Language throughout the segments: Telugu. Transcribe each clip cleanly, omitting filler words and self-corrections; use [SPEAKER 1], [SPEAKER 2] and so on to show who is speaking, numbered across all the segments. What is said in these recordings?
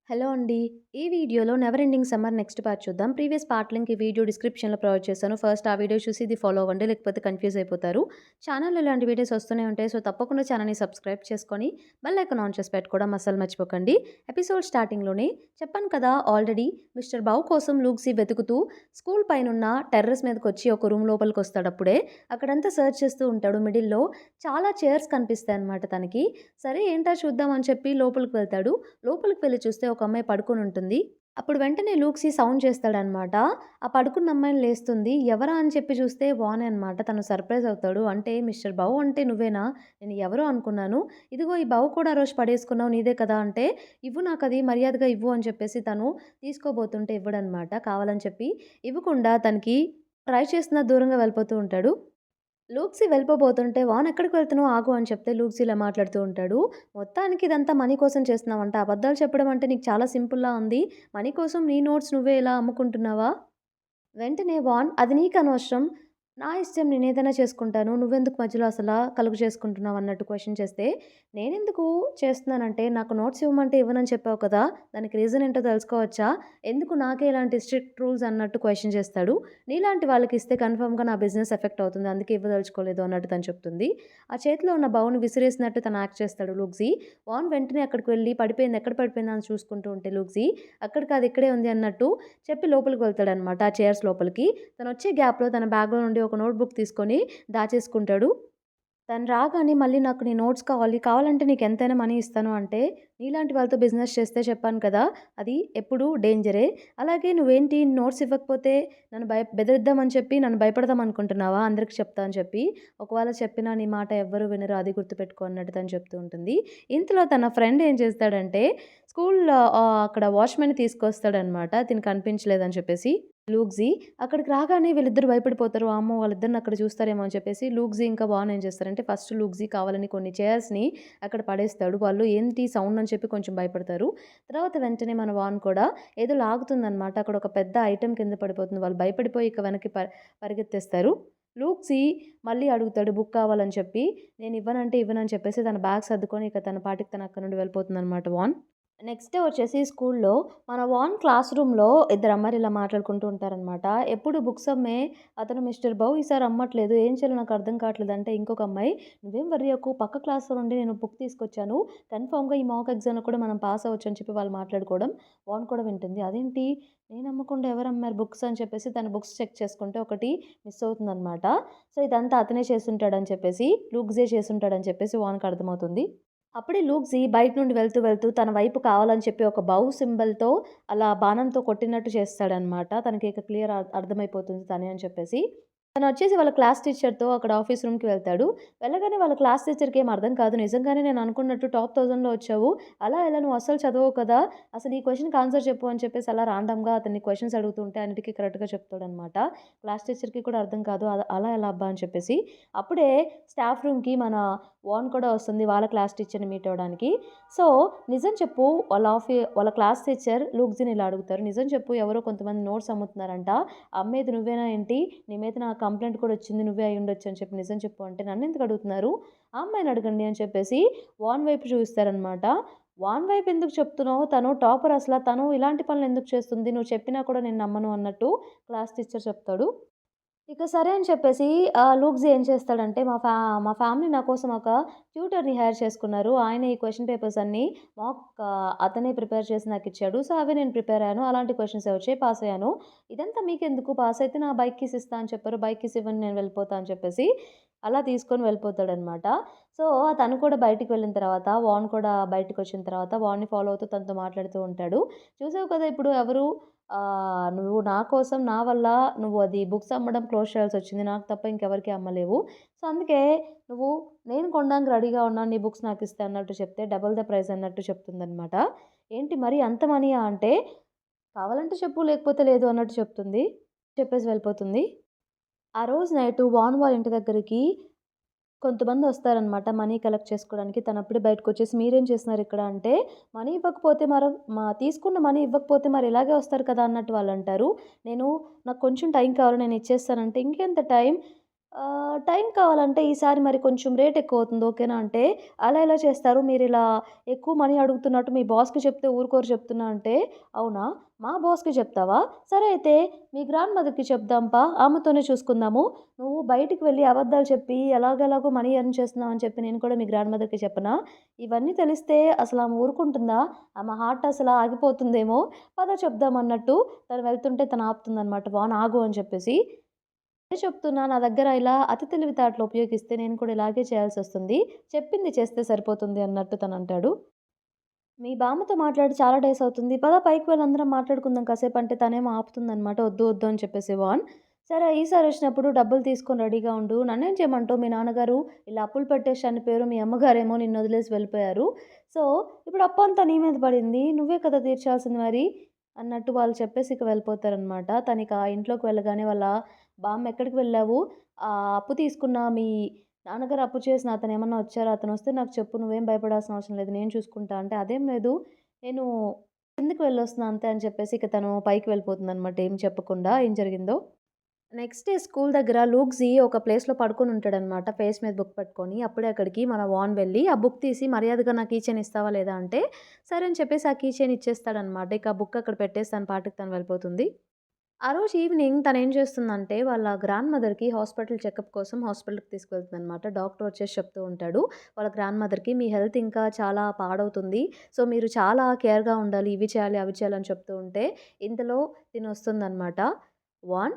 [SPEAKER 1] హలో అండి. ఈ వీడియోలో 'never ending summer' next part చూద్దాం. ప్రీవియస్ పార్ట్ లింక్ ఈ వీడియో డిస్క్రిప్షన్‌లో ప్రొవైడ్ చేశాను. ఫస్ట్ ఆ వీడియో చూసి ఇది ఫాలో అవ్వండి. లేకపోతే కన్‌ఫ్యూజ్ అయిపోతారు. ఛానెల్‌లో ఇలాంటి వీడియోస్ వస్తూనే ఉంటాయి. సో, తప్పకుండా ఛానెల్‌ని సబ్స్క్రైబ్ చేసుకొని బెల్ ఐకాన్ ఆన్ చేసి పెట్టుకోవడం అస్సలు మర్చిపోకండి. ఎపిసోడ్ స్టార్టింగ్‌లోనే చెప్పాను కదా! ఆల్రెడీ మిస్టర్ బౌ కోసం లూక్సీ వెతుకుతూ స్కూల్ పైనున్న టెర్రస్ మీదకొచ్చి ఒక రూమ్ లోపలికొస్తాడు అప్పుడే. అక్కడంతా సెర్చ్ చేస్తూ ఉంటాడు. మిడిల్‌లో చాలా చైర్స్ కనిపిస్తాయన్నమాట తనకి. సరే ఏంటా చూద్దాం అని చెప్పి లోపలికి వెళ్తాడు. లోపలికి వెళ్లి చూస్తే ఒక అమ్మాయి పడుకొనుంటుంది. అప్పుడు వెంటనే లూక్సీ సౌండ్ చేస్తాడనమాట. ఆ పడుకున్న అమ్మాయిని లేస్తుంది. ఎవరా అని చెప్పి చూస్తే వానే అనమాట. తను సర్ప్రైజ్ అవుతాడు. అంటే మిస్టర్ బౌ అంటే నువ్వేనా? నేను ఎవరో అనుకున్నాను. ఇదిగో ఈ బౌ కూడా ఆ రోజు పడేసుకున్నావు నీదే కదా! అంటే ఇవ్వు నాకది మర్యాదగా ఇవ్వు అని చెప్పేసి తను తీసుకోబోతుంటే ఇవ్వడనమాట. కావాలని చెప్పి ఇవ్వకుండా తనకి ట్రై చేస్తున్న దూరంగా వెళ్ళిపోతూ ఉంటాడు. లూక్సీ వెళ్ళిపోబోతుంటే, "వాన్ ఎక్కడికి వెళ్తున్నావు ఆగు" అని చెప్తే లూక్సీ ఇలా మాట్లాడుతూ ఉంటాడు. "మొత్తానికి ఇదంతా మనీ కోసం చేస్తున్నావంట. అబద్ధాలు చెప్పడం అంటే నీకు చాలా సింపుల్‌లా ఉంది. మనీ కోసం నీ నోట్స్ నువ్వే ఇలా అమ్ముకుంటున్నావా?" వెంటనే వాన్ "అది నీకనవసరం. నా ఇష్టం నేనేదైనా చేసుకుంటాను. నువ్వెందుకు మధ్యలో అసలా కలుగు చేసుకుంటున్నావు" అన్నట్టు క్వెషన్ చేస్తే, "నేనెందుకు చేస్తున్నానంటే నాకు నోట్స్ ఇవ్వమంటే ఇవ్వనని చెప్పావు కదా! దానికి రీజన్ ఏంటో తెలుసుకోవచ్చా? ఎందుకు నాకే ఇలాంటి స్ట్రిక్ట్ రూల్స్" అన్నట్టు క్వెషన్ చేస్తాడు. "నీలాంటి వాళ్ళకిస్తే కన్ఫర్మ్‌గా నా బిజినెస్ ఎఫెక్ట్ అవుతుంది. అందుకే ఇవ్వదలుచుకోలేదు" అన్నట్టు తను చెప్తుంది. ఆ చేతిలో ఉన్న బౌల్‌ని విసిరేసినట్టు తను యాక్ట్ చేస్తాడు లూక్సీ. వాన్ వెంటనే అక్కడికి వెళ్లి పడిపోయింది, ఎక్కడ పడిపోయిందా అని చూసుకుంటూ ఉంటే లూక్సీ, "అక్కడ కాదు ఇక్కడే ఉంది" అన్నట్టు చెప్పి లోపలికి వెళ్తాడనమాట. ఆ చైర్స్ లోపలికి. తనొచ్చే గ్యాప్‌లో తన బ్యాగ్‌లో నుండి ఒక నోట్‌బుక్ తీసుకొని దాచేసుకుంటాడు. తను రాగానే మళ్ళీ నాకు నీ నోట్స్ కావాలి. కావాలంటే నీకెంతైనా మనీ ఇస్తాను అంటే, నీలాంటి వాళ్ళతో బిజినెస్ చేస్తే చెప్పాను కదా! అది ఎప్పుడూ డేంజరే. అలాగే నువ్వేంటి నోట్స్ ఇవ్వకపోతే నన్ను బెదిరిద్దామని చెప్పి నన్ను భయపెడదాం అనుకుంటున్నావా? అందరికి చెప్తా అని చెప్పి. ఒకవేళ చెప్పినా నీ మాట ఎవ్వరు వినరు అది గుర్తుపెట్టుకో అన్నట్టు తను చెప్తూ ఉంటుంది. ఇంతలో తన ఫ్రెండ్ ఏం చేస్తాడంటే స్కూల్‌లో అక్కడ వాచ్‌మెన్‌ని తీసుకొస్తాడనమాట. తిను కనిపించలేదని చెప్పేసి. లూక్సీ అక్కడికి రాగానే వీళ్ళిద్దరూ భయపడిపోతారు. వామ్మో! వాళ్ళిద్దరిని అక్కడ చూస్తారేమో అని చెప్పేసి లూక్సీ ఇంకా వాన్ ఏం చేస్తారంటే ఫస్ట్ లూక్సీ కావాలని కొన్ని చైర్స్‌ని అక్కడ పడేస్తాడు. వాళ్ళు ఏంటి సౌండ్ అని చెప్పి కొంచెం భయపడతారు. తర్వాత వెంటనే మన వాన్ కూడా ఏదో లాగుతుందనమాట. అక్కడ ఒక పెద్ద ఐటెమ్ కింద పడిపోతుంది. వాళ్ళు భయపడిపోయి ఇక వెనక్కి పరిగెత్తేస్తారు. లూక్సీ మళ్ళీ అడుగుతాడు బుక్ కావాలని చెప్పి. నేను ఇవ్వనంటే ఇవ్వనని చెప్పేసి తన బ్యాగ్ సర్దుకొని ఇక తన పాటికి తను అక్కడి నుండి వెళ్ళిపోతుందనమాట వాన్. నెక్స్ట్ డే వచ్చేసి స్కూల్లో మన వాన్ క్లాస్ రూమ్‌లో ఇద్దరు అమ్మాయిలు ఇలా మాట్లాడుకుంటూ ఉంటారనమాట. ఎప్పుడు బుక్స్ అమ్మే అతను మిస్టర్ బౌ ఈసారి అమ్మట్లేదు. ఏం చేయాలో నాకు అర్థం కావట్లేదు అంటే ఇంకొక అమ్మాయి, "నువ్వేం వర్రీ అవ్వకు పక్క క్లాస్‌లో నుండి నేను బుక్ తీసుకొచ్చాను. కన్ఫర్మ్‌గా ఈ మాక్ ఎగ్జామ్‌లో కూడా మనం పాస్ అవ్వచ్చు" అని చెప్పి వాళ్ళు మాట్లాడుకోవడం వాన్ కూడా వింటుంది. అదేంటి నేను అమ్మకుండా ఎవరు అమ్మారు బుక్స్ అని చెప్పేసి తన బుక్స్ చెక్ చేసుకుంటే ఒకటి మిస్ అవుతుందనమాట. సో, ఇదంతా అతనే చేసుంటాడని చెప్పేసి లూక్సే చేసుంటాడని చెప్పేసి వాన్‌కి అర్థమవుతుంది. అప్పుడే లూక్సీ బయట నుండి వెళ్తూ, వెళ్తూ తన వైపు కావాలని చెప్పి ఒక బౌ సింబల్‌తో అలా బాణంతో కొట్టినట్టు చేస్తాడనమాట. తనకి ఇక క్లియర్ అర్థమైపోతుంది తనే అని చెప్పేసి. తనొచ్చేసి వాళ్ళ క్లాస్ టీచర్‌తో అక్కడ ఆఫీస్ రూమ్‌కి వెళ్తాడు. వెళ్ళగానే వాళ్ళ క్లాస్ టీచర్‌కి ఏం అర్థం కాదు. నిజంగానే నేను అనుకున్నట్టు టాప్ 1000లో వచ్చావు. అలా ఎలా నువ్వు అస్సలు చదవవు కదా! అసలు ఈ క్వెషన్‌కి ఆన్సర్ చెప్పు అని చెప్పేసి అలా రాండమ్‌గా అతన్ని క్వెషన్స్ అడుగుతుంటే అన్నిటికి కరెక్ట్‌గా చెప్తాడనమాట. క్లాస్ టీచర్‌కి కూడా అర్థం కాదు. అలా ఎలా అబ్బా! అని చెప్పేసి. అప్పుడే స్టాఫ్ రూమ్‌కి మన వాన్ కూడా వస్తుంది వాళ్ళ క్లాస్ టీచర్‌ని మీట్ అవ్వడానికి. సో, నిజం చెప్పు వాళ్ళ క్లాస్ టీచర్ లూక్సీని ఇలా అడుగుతారు. నిజం చెప్పు ఎవరో కొంతమంది నోట్స్ అమ్ముతున్నారంట. అమ్మేది నువ్వేనా ఏంటి? నీ మీద నా కంప్లెయింట్ కూడా వచ్చింది. నువ్వే అయ్యుండొచ్చు అని చెప్పి నిజం చెప్పు అంటే నన్నెందుకు అడుగుతున్నారు? ఆ అమ్మాయిని అడగండి అని చెప్పేసి వాన్ వైపు చూపిస్తారనమాట. వాన్ వైపు ఎందుకు చెప్తున్నావు? తను టాపర్ అసల. తను ఇలాంటి పనులు ఎందుకు చేస్తుంది? నువ్వు చెప్పినా కూడా నేను నమ్మను అన్నట్టు క్లాస్ టీచర్ చెప్తాడు. ఇక సరే అని చెప్పేసి లూక్సీ ఏం చేస్తాడంటే మా ఫ్యామిలీ నా కోసం ఒక ట్యూటర్‌ని హైర్ చేసుకున్నారు. ఆయన ఈ క్వెషన్ పేపర్స్ అన్నీ అతనే ప్రిపేర్ చేసి నాకిచ్చాడు. సో, అవి నేను ప్రిపేర్ అయ్యాను. అలాంటి క్వెషన్సే వచ్చాయి. పాస్ అయ్యాను. ఇదంతా మీకెందుకు పాస్ అయితే నా బైక్ కీస్ ఇస్తా అని చెప్పారు. బైక్ కీస్ ఇవ్వండి నేను వెళ్ళిపోతా అని చెప్పేసి అలా తీసుకొని వెళ్ళిపోతాడనమాట. సో, తను కూడా బయటికి వెళ్ళిన తర్వాత వాన్ కూడా బయటికొచ్చిన తర్వాత వాన్‌ని ఫాలో అవుతూ తనతో మాట్లాడుతూ ఉంటాడు. చూసావు కదా! ఇప్పుడు ఎవరు నువ్వు నా కోసం, నా వల్ల నువ్వు అది బుక్స్ అమ్మడం క్లోజ్ చేయాల్సొచ్చింది. నాకు తప్ప ఇంకెవరికీ అమ్మలేవు. సో, అందుకే నువ్వు నేను కొనడానికి రెడీగా ఉన్నాను. నీ బుక్స్ నాకిస్తే అన్నట్టు చెప్తే, డబుల్ ద ప్రైస్ అన్నట్టు చెప్తుందనమాట. ఏంటి మరి అంత మనీయా అంటే, కావాలంటే చెప్పు లేకపోతే లేదు అన్నట్టు చెప్తుంది. చెప్పేసి వెళ్ళిపోతుంది. ఆ రోజు నైటు వాన్ వాళ్ళ ఇంటి దగ్గరికి కొంతమందొస్తారనమాట మనీ కలెక్ట్ చేసుకోవడానికి. తనప్పుడే బయటకొచ్చేసి మీరేం చేస్తున్నారిక్కడ అంటే, మనీ ఇవ్వకపోతే తీసుకున్న మనీ ఇవ్వకపోతే మరి ఇలాగే వస్తారు కదా! అన్నట్టు వాళ్ళంటారు. నాకు కొంచెం టైం కావాలి నేను ఇచ్చేస్తానంటే, ఇంకెంత టైం? టైం కావాలంటే ఈసారి మరి కొంచెం రేట్ ఎక్కువవుతుంది ఓకేనా అంటే, అలా ఎలా చేస్తారు? మీరిలా ఎక్కువ మనీ అడుగుతున్నట్టు మీ బాస్‌కి చెప్తే ఊరుకోరు చెప్తున్నా అంటే, అవునా? మా బాస్‌కి చెప్తావా? సరే అయితే మీ గ్రాండ్ మదర్‌కి చెప్దాం పా, ఆమెతోనే చూసుకుందాము. నువ్వు బయటికి వెళ్లి అబద్ధాలు చెప్పి ఎలాగోలాగో మనీ ఎర్న్ చేస్తున్నావని చెప్పి నేను కూడా మీ గ్రాండ్ మదర్‌కి చెప్పనా? ఇవన్నీ తెలిస్తే అసలామె ఊరుకుంటుందా? ఆమె హార్ట్ అసల ఆగిపోతుందేమో. పద చెప్దాం అన్నట్టు తను వెళ్తుంటే తను ఆపుతుందనమాట. వాన్ ఆగు అని చెప్పేసి. అదే చెప్తున్నా నా దగ్గర ఇలా అతి తెలివితేటలు ఉపయోగిస్తే నేను కూడా ఇలాగే చేయాల్సొస్తుంది. చెప్పింది చేస్తే సరిపోతుంది అన్నట్టు తనంటాడు. మీ బామ్మతో మాట్లాడి చాలా డేస్ అవుతుంది. పద పైకి వెళ్లి అందరం మాట్లాడుకుందాం కాసేపంటే తనేమో ఆపుతుందనమాట. వద్దు వద్దు అని చెప్పేసి వాన్. సరే ఈసారొచ్చినప్పుడు డబ్బులు తీసుకొని రెడీగా ఉండు. నన్నేం చేయమంటావు? మీ నాన్నగారు ఇలా అప్పులు పెట్టేసి చనిపోయారు. మీ అమ్మగారేమో నిన్నొదిలేసి వెళ్ళిపోయారు. సో, ఇప్పుడు అప్పంతా నీ మీద పడింది. నువ్వే కదా తీర్చాల్సింది మరి అన్నట్టు వాళ్ళు చెప్పేసి ఇక వెళ్ళిపోతారనమాట. తనిక ఆ ఇంట్లోకి వెళ్ళగానే వాళ్ళ బామ్మ ఎక్కడికి వెళ్ళావు? అప్పు తీసుకున్న మీ నాన్నగారు అప్పు చేసిన అతనేమన్నా వచ్చారా? అతనొస్తే నాకు చెప్పు. నువ్వేం భయపడాల్సిన అవసరం లేదు. నేను చూసుకుంటా అంటే, అదేం లేదు. నేను కిందకి వెళ్ళొస్తున్నా అంతే అని చెప్పేసి ఇక తను పైకి వెళ్ళిపోతుందనమాట. ఏం చెప్పకుండా ఏం జరిగిందో. నెక్స్ట్ డే స్కూల్ దగ్గర లూక్సీ ఒక ప్లేస్‌లో పడుకొనుంటాడనమాట. ఫేస్ మీద బుక్ పట్టుకొని. అప్పుడే అక్కడికి మన వాన్ వెళ్ళి, ఆ బుక్ తీసి మర్యాదగా నా కీ చైన్ ఇస్తావా లేదా అంటే, సరే అని చెప్పేసి ఆ కీ చైన్ ఇచ్చేస్తాడనమాట. ఇక ఆ బుక్ అక్కడ పెట్టేసి తన పాటికి తను వెళ్ళిపోతుంది. ఆ రోజు ఈవినింగ్ తనేం చేస్తుందంటే, వాళ్ళ గ్రాండ్ మదర్‌కి హాస్పిటల్ చెకప్ కోసం హాస్పిటల్‌కి తీసుకెళ్తుందనమాట. డాక్టర్ వచ్చేసి చెప్తూ ఉంటాడు. వాళ్ళ గ్రాండ్ మదర్‌కి మీ హెల్త్ ఇంకా చాలా పాడవుతుంది. సో, మీరు చాలా కేర్‌గా ఉండాలి. ఇవి చేయాలి, అవి చేయాలి అని చెప్తూ ఉంటే, ఇంతలో తినొస్తుందనమాట వాన్.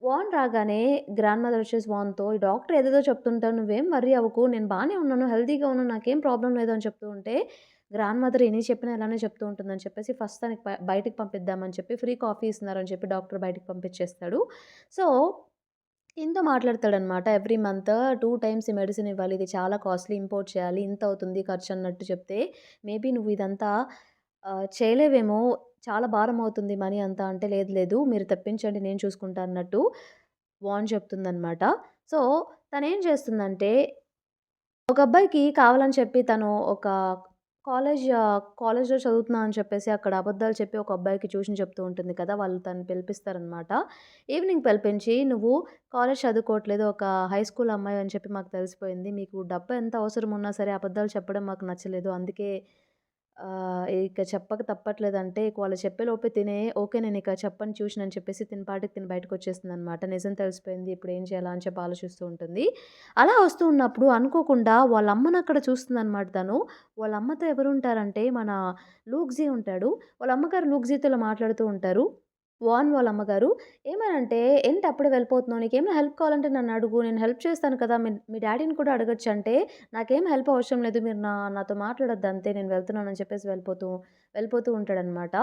[SPEAKER 1] వాన్ రాగానే గ్రాండ్ మదర్ వచ్చేసి వాన్‌తో, "ఈ డాక్టర్ ఏదేదో చెప్తుంటారు. నువ్వేం వర్రీ అవ్వకు. నేను బానే ఉన్నాను. హెల్తీగా ఉన్నాను. నాకేం ప్రాబ్లమ్ లేదు" అని చెప్తూ ఉంటే, గ్రాండ్ మదర్ ఎన్ని చెప్పినా ఇలానే చెప్తూ ఉంటుందని చెప్పేసి ఫస్ట్ తనకి బయటికి పంపిద్దామని చెప్పి ఫ్రీ కాఫీ ఇస్తున్నారని చెప్పి డాక్టర్ బయటికి పంపించేస్తాడు. సో, ఈయనతో మాట్లాడతాడనమాట. ఎవ్రీ మంత్ 2 టైమ్స్ ఈ మెడిసిన్ ఇవ్వాలి. ఇది చాలా కాస్ట్‌లీ ఇంపోర్ట్ చేయాలి. ఇంత అవుతుంది ఖర్చు అన్నట్టు చెప్తే, మేబీ నువ్వు ఇదంతా చేయలేవేమో, చాలా భారం అవుతుంది మనీ అంతా అంటే, లేదు లేదు మీరు తెప్పించండి నేను చూసుకుంటా అన్నట్టు వాన్ చెప్తుందనమాట. సో, తనేం చేస్తుందంటే ఒక అబ్బాయికి కావాలని చెప్పి తను ఒక కాలేజ్‌లో చదువుతున్నా అని చెప్పేసి అక్కడ అబద్ధాలు చెప్పి ఒక అబ్బాయికి ట్యూషన్ చెప్తూ ఉంటుంది కదా! వాళ్ళు తనని పిలిపిస్తారనమాట. ఈవినింగ్ పిలిపించి, "నువ్వు కాలేజ్ చదువుకోవట్లేదు. ఒక హై స్కూల్ అమ్మాయివని చెప్పి మాకు తెలిసిపోయింది. మీకు డబ్బు ఎంత అవసరం ఉన్నా సరే అబద్ధాలు చెప్పడం మాకు నచ్చలేదు. అందుకే ఇక చెప్పక తప్పట్లేదంటే ఇక వాళ్ళు చెప్పేలోపే తినే ఓకే నేనిక చెప్పను ట్యూషన్ అని చెప్పేసి తిన పాటికి తిని బయటకొచ్చేస్తుందనమాట. నిజం తెలిసిపోయింది. ఇప్పుడేం చేయాలా అని చెప్పి ఆలోచిస్తూ ఉంటుంది. అలా వస్తూ ఉన్నప్పుడు అనుకోకుండా వాళ్ళ అమ్మనక్కడ చూస్తుందనమాట తను. వాళ్ళ అమ్మతో ఎవరుంటారంటే మన లూక్సీ ఉంటాడు. వాళ్ళ అమ్మగారు లూక్సీతో ఇలా మాట్లాడుతూ ఉంటారు. వాన్ వాళ్ళ అమ్మగారు. ఏమనంటే, "ఏంటి అప్పుడే వెళ్ళిపోతున్నావు? నీకేమైనా హెల్ప్ కావాలంటే నన్నడుగు. నేను హెల్ప్ చేస్తాను కదా! మీ మీ డ్యాడీని కూడా అడగొచ్చంటే, నాకేం హెల్ప్ అవసరం లేదు. మీరు నాతో మాట్లాడొద్దు అంతే. నేను వెళ్తున్నానని" చెప్పేసి వెళ్ళిపోతూ ఉంటాడనమాట.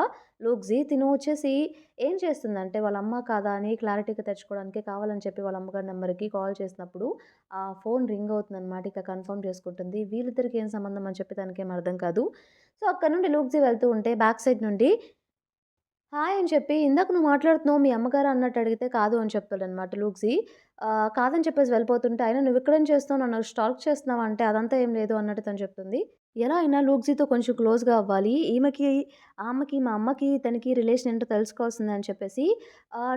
[SPEAKER 1] లూక్సీ తిను వచ్చేసి ఏం చేస్తుందంటే, వాళ్ళ అమ్మ కాదా అని క్లారిటీగా తెచ్చుకోవడానికి కావాలని చెప్పి వాళ్ళ అమ్మగారి నంబర్‌కి కాల్ చేసినప్పుడు, ఆ ఫోన్ రింగ్ అవుతుందనమాట. ఇక కన్ఫర్మ్ చేసుకుంటుంది. వీళ్ళిద్దరికి ఏం సంబంధం అని చెప్పి తనకేం అర్థం కాదు. సో, అక్కడి నుండి లూక్సీ వెళ్తూ ఉంటే బ్యాక్ సైడ్ నుండి హాయ్ అని చెప్పి, "ఇందాక నువ్వు మాట్లాడుతున్నావు మీ అమ్మగారా?" అన్నట్టు అడిగితే, "కాదు" అని చెప్తాడనమాట లూక్సీ. కాదని చెప్పేసి వెళ్ళిపోతుంటే, "అయినా నువ్విక్కడేం చేస్తున్నావు? నన్ను స్టాక్ చేస్తున్నావా?" అంటే, "అదంతా ఏం లేదు" అన్నట్టు తను చెప్తుంది. ఎలా అయినా లూక్సీతో కొంచెం క్లోజ్‌గా అవ్వాలి. ఆమెకి, మా అమ్మకి, తనకి రిలేషన్ ఏంటో తెలుసుకోవాల్సిందే అని చెప్పేసి,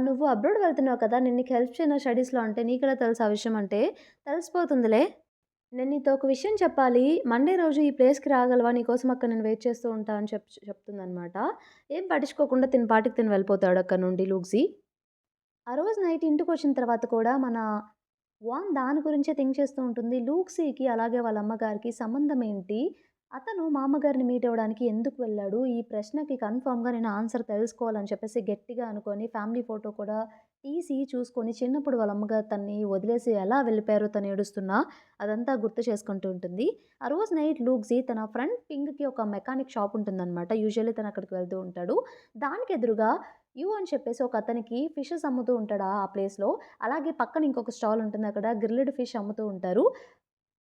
[SPEAKER 1] "నువ్వు అబ్రాడ్ వెళ్తున్నావు కదా! నేను నీకు హెల్ప్ చేయనా స్టడీస్‌లో" అంటే, "నీకెలా తెలుసు ఆ విషయం" అంటే, "తెలిసిపోతుందిలే." నేను నీతో ఒక విషయం చెప్పాలి. మండే రోజు ఈ ప్లేస్‌కి రాగలవా? నీకోసం అక్కడ నేను వెయిట్ చేస్తూ ఉంటా అని చెప్తుందనమాట. ఏం పట్టించుకోకుండా తిన పాటికి తిను వెళ్ళిపోతాడు అక్కడి నుండి లూక్సీ. ఆ రోజు నైట్ ఇంటికొచ్చిన తర్వాత కూడా మన వాన్ దాని గురించే థింక్ చేస్తూ ఉంటుంది. లూక్సీకి అలాగే వాళ్ళ అమ్మగారికి సంబంధం ఏంటి? అతను మా అమ్మగారిని మీట్ అవ్వడానికి ఎందుకు వెళ్ళాడు? ఈ ప్రశ్నకి కన్ఫర్మ్‌గా నేను ఆన్సర్ తెలుసుకోవాలని చెప్పేసి గట్టిగా అనుకోని ఫ్యామిలీ ఫోటో కూడా తీసి చూసుకొని చిన్నప్పుడు వాళ్ళ అమ్మగారు తనని వదిలేసి ఎలా వెళ్ళిపోయారో తను ఏడుస్తున్నా అదంతా గుర్తు చేసుకుంటూ ఉంటుంది. ఆ రోజు నైట్ లూక్సీ తన ఫ్రెండ్ పింగ్‌కి ఒక మెకానిక్ షాప్ ఉంటుందనమాట. యూజువల్లీ తను అక్కడికి వెళ్తూ ఉంటాడు. దానికి ఎదురుగా యూ అని చెప్పేసి ఒక అతనికి ఫిషెస్ అమ్ముతూ ఉంటాడు ఆ ప్లేస్‌లో. అలాగే పక్కన ఇంకొక స్టాల్ ఉంటుంది. అక్కడ గ్రిల్డ్ ఫిష్ అమ్ముతూ ఉంటారు.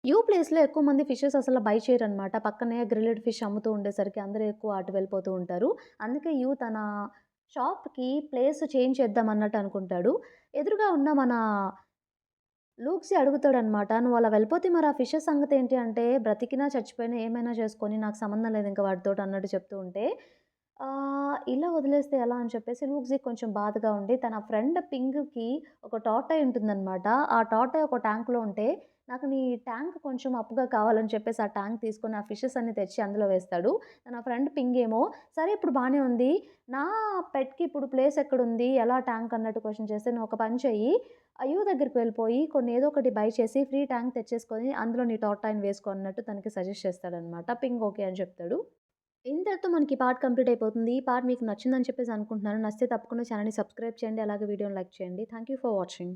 [SPEAKER 1] యూ ప్లేస్‌లో ఎక్కువ మంది ఫిషెస్ అసలు బై చేయరనమాట. పక్కనే గ్రిల్డ్ ఫిష్ అమ్ముతూ ఉండేసరికి అందరూ ఎక్కువ అటు వెళ్ళిపోతూ ఉంటారు. అందుకే యూ తన షాప్‌కి ప్లేస్ చేంజ్ చేద్దాం అన్నట్టు అనుకుంటాడు. ఎదురుగా ఉన్న మన లూక్సీ అడుగుతాడనమాట. "నువ్వు అలా వెళ్ళిపోతే మరి ఆ ఫిషెస్ సంగతేంటి?" అంటే, "బ్రతికినా, చచ్చిపోయినా ఏమైనా చేసుకొని నాకు సంబంధం లేదు ఇంక వాటితోటి" అన్నట్టు చెప్తూ ఉంటే ఇలా వదిలేస్తే ఎలా అని చెప్పేసి లూక్స్‌కి కొంచెం బాధగా ఉండి తన ఫ్రెండ్ పింగ్‌కి ఒక టార్టాయ్ ఉంటుందనమాట. ఆ టార్టాయ్ ఒక ట్యాంక్‌లో ఉంటే, నాకు నీ ట్యాంక్ కొంచెం అప్పుగా కావాలని చెప్పేసి ఆ ట్యాంక్ తీసుకొని ఆ ఫిషెస్ అన్నీ తెచ్చి అందులో వేస్తాడు. తన ఫ్రెండ్ పింగ్ ఏమో, సరే ఇప్పుడు బానే ఉంది. నా పెట్‌కి ఇప్పుడు ప్లేస్ ఎక్కడుంది? ఎలా ట్యాంక్ అన్నట్టు క్వెషన్ చేస్తే, నువ్వు ఒక పని చెయ్యి. అయ్యూ దగ్గరికి వెళ్ళిపోయి కొన్ని ఏదో ఒకటి బై చేసి ఫ్రీ ట్యాంక్ తెచ్చేసుకొని అందులో నీ టార్టాయిని వేసుకో అన్నట్టు తనకి సజెస్ట్ చేస్తాడనమాట. పింగ్ ఓకే అని చెప్తాడు. ఇంతటితో మనకి ఈ పార్ట్ కంప్లీట్ అయిపోతుంది. ఈ పార్ట్ మీకు నచ్చిందని చెప్పేసి అనుకుంటున్నాను. నచ్చితే తప్పకుండా ఛానెల్‌ని సబ్స్క్రైబ్ చేయండి. అలాగే వీడియోని లైక్ చేయండి. Thank you for watching.